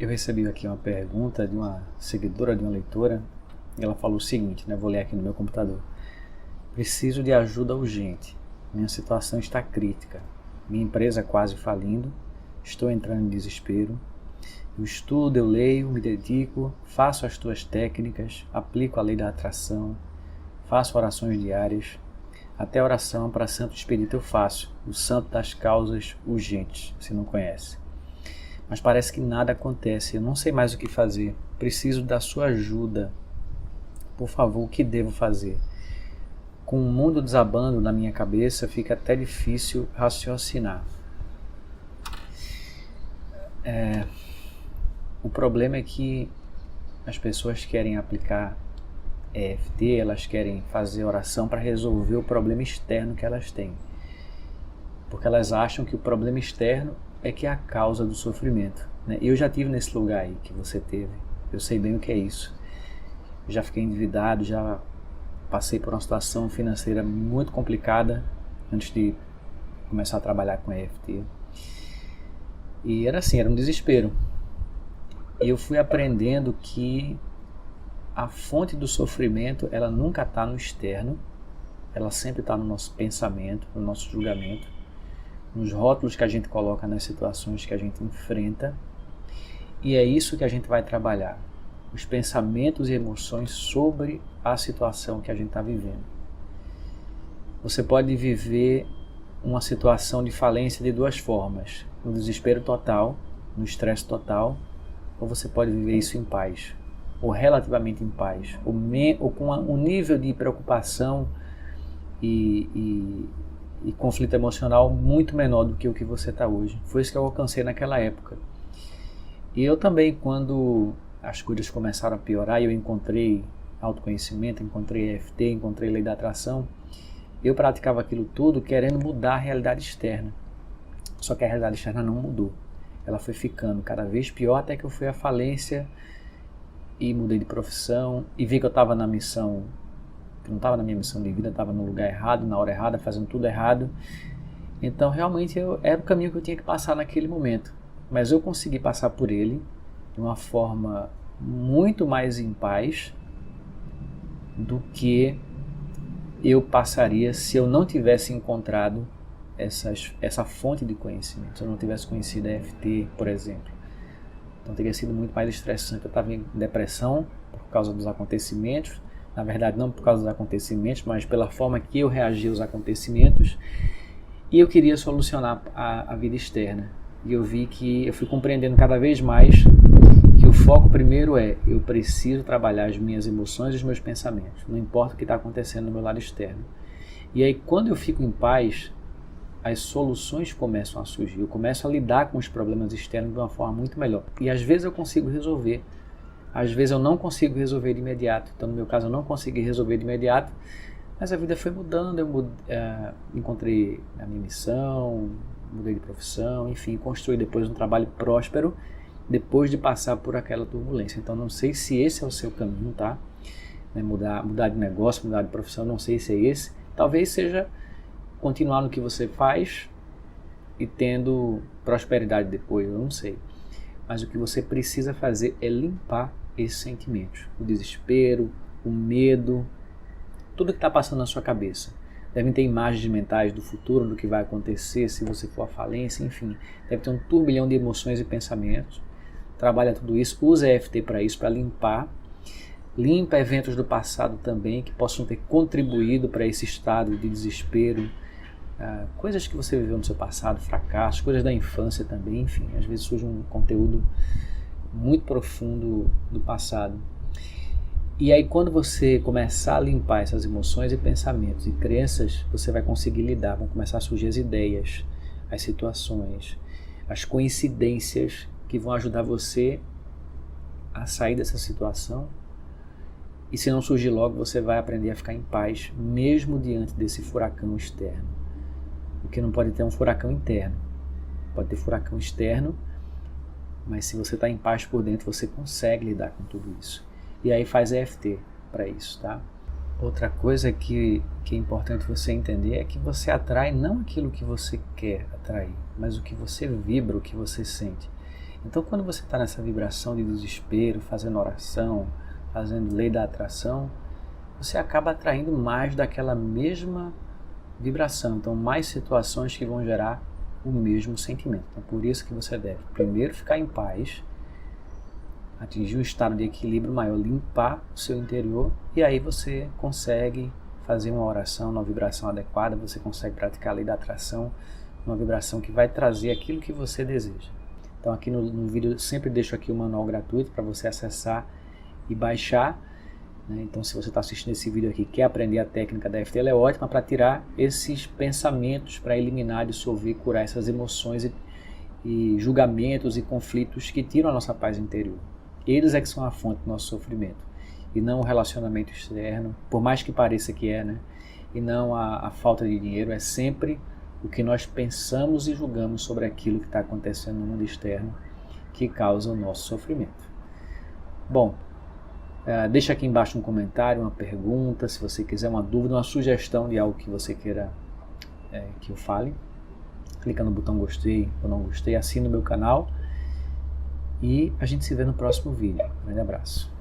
Eu recebi aqui uma pergunta de uma seguidora, de uma leitora, e ela falou o seguinte, né? Vou ler aqui no meu computador. Preciso de ajuda urgente. Minha situação está crítica. Minha empresa quase falindo. Estou entrando em desespero. Eu estudo, eu leio, me dedico, faço as tuas técnicas, aplico a lei da atração, faço orações diárias. Até oração para Santo Expedito eu faço, o santo das causas urgentes, se não conhece. Mas parece que nada acontece, eu não sei mais o que fazer. Preciso da sua ajuda. Por favor, o que devo fazer? Com o mundo desabando na minha cabeça, fica até difícil raciocinar. O problema é que as pessoas querem aplicar EFT, elas querem fazer oração para resolver o problema externo que elas têm. Porque elas acham que o problema externo é que é a causa do sofrimento, né? Eu já estive nesse lugar aí que você teve, eu sei bem o que é isso. Eu já fiquei endividado, já passei por uma situação financeira muito complicada antes de começar a trabalhar com EFT. E era assim, era um desespero. E eu fui aprendendo que a fonte do sofrimento, ela nunca está no externo, ela sempre está no nosso pensamento, no nosso julgamento, nos rótulos que a gente coloca nas situações que a gente enfrenta. E é isso que a gente vai trabalhar, os pensamentos e emoções sobre a situação que a gente está vivendo. Você pode viver uma situação de falência de duas formas, no desespero total, no estresse total, ou você pode viver isso em paz, ou relativamente em paz, ou com um nível de preocupação e conflito emocional muito menor do que o que você está hoje. Foi isso que eu alcancei naquela época. E eu também, quando as coisas começaram a piorar e eu encontrei autoconhecimento, encontrei EFT, encontrei lei da atração, eu praticava aquilo tudo querendo mudar a realidade externa. Só que a realidade externa não mudou. Ela foi ficando cada vez pior até que eu fui à falência e mudei de profissão e vi que eu estava na missão, que não estava na minha missão de vida, estava no lugar errado, na hora errada, fazendo tudo errado. Então realmente era o caminho que eu tinha que passar naquele momento. Mas eu consegui passar por ele de uma forma muito mais em paz do que eu passaria se eu não tivesse encontrado essa fonte de conhecimento, se eu não tivesse conhecido a EFT, por exemplo. Então teria sido muito mais estressante. Eu estava em depressão por causa dos acontecimentos, na verdade não por causa dos acontecimentos, mas pela forma que eu reagi aos acontecimentos, e eu queria solucionar a vida externa. E eu vi que eu fui compreendendo cada vez mais que o foco primeiro eu preciso trabalhar as minhas emoções e os meus pensamentos, não importa o que está acontecendo no meu lado externo. E aí quando eu fico em paz, as soluções começam a surgir, eu começo a lidar com os problemas externos de uma forma muito melhor. E às vezes eu consigo resolver, às vezes eu não consigo resolver de imediato. Então no meu caso eu não consegui resolver de imediato, mas a vida foi mudando, eu encontrei a minha missão, mudei de profissão, enfim, construí depois um trabalho próspero, depois de passar por aquela turbulência. Então não sei se esse é o seu caminho, tá? Mudar de negócio, mudar de profissão, não sei se é esse. Talvez seja continuar no que você faz e tendo prosperidade depois, eu não sei. Mas o que você precisa fazer é limpar esses sentimentos. O desespero, o medo, tudo que está passando na sua cabeça. Devem ter imagens mentais do futuro, do que vai acontecer se você for à falência, enfim. Deve ter um turbilhão de emoções e pensamentos. Trabalha tudo isso, usa EFT para isso, para limpar. Limpa eventos do passado também que possam ter contribuído para esse estado de desespero. Coisas que você viveu no seu passado, fracassos, coisas da infância também, enfim. Às vezes surge um conteúdo muito profundo do passado. E aí quando você começar a limpar essas emoções e pensamentos e crenças, você vai conseguir lidar, vão começar a surgir as ideias, as situações, as coincidências que vão ajudar você a sair dessa situação. E se não surgir logo, você vai aprender a ficar em paz, mesmo diante desse furacão externo. Porque não pode ter um furacão interno, pode ter furacão externo, mas se você está em paz por dentro, você consegue lidar com tudo isso. E aí faz EFT para isso, tá? Outra coisa que é importante você entender é que você atrai não aquilo que você quer atrair, mas o que você vibra, o que você sente. Então, quando você está nessa vibração de desespero, fazendo oração, fazendo lei da atração, você acaba atraindo mais daquela mesma vibração. Então, mais situações que vão gerar o mesmo sentimento. Então, por isso que você deve primeiro ficar em paz, atingir um estado de equilíbrio maior, limpar o seu interior, e aí você consegue fazer uma oração numa vibração adequada, você consegue praticar a lei da atração, uma vibração que vai trazer aquilo que você deseja. Então aqui no vídeo eu sempre deixo aqui o manual gratuito para você acessar e baixar, né? Então se você está assistindo esse vídeo aqui e quer aprender a técnica da EFT, ela é ótima para tirar esses pensamentos, para eliminar, dissolver, curar essas emoções e julgamentos e conflitos que tiram a nossa paz interior. Eles é que são a fonte do nosso sofrimento, e não o relacionamento externo, por mais que pareça que é, né? E não a falta de dinheiro, é sempre o que nós pensamos e julgamos sobre aquilo que está acontecendo no mundo externo que causa o nosso sofrimento. Bom, deixa aqui embaixo um comentário, uma pergunta, se você quiser uma dúvida, uma sugestão de algo que você queira que eu fale. Clica no botão gostei ou não gostei, assina o meu canal e a gente se vê no próximo vídeo. Um grande abraço.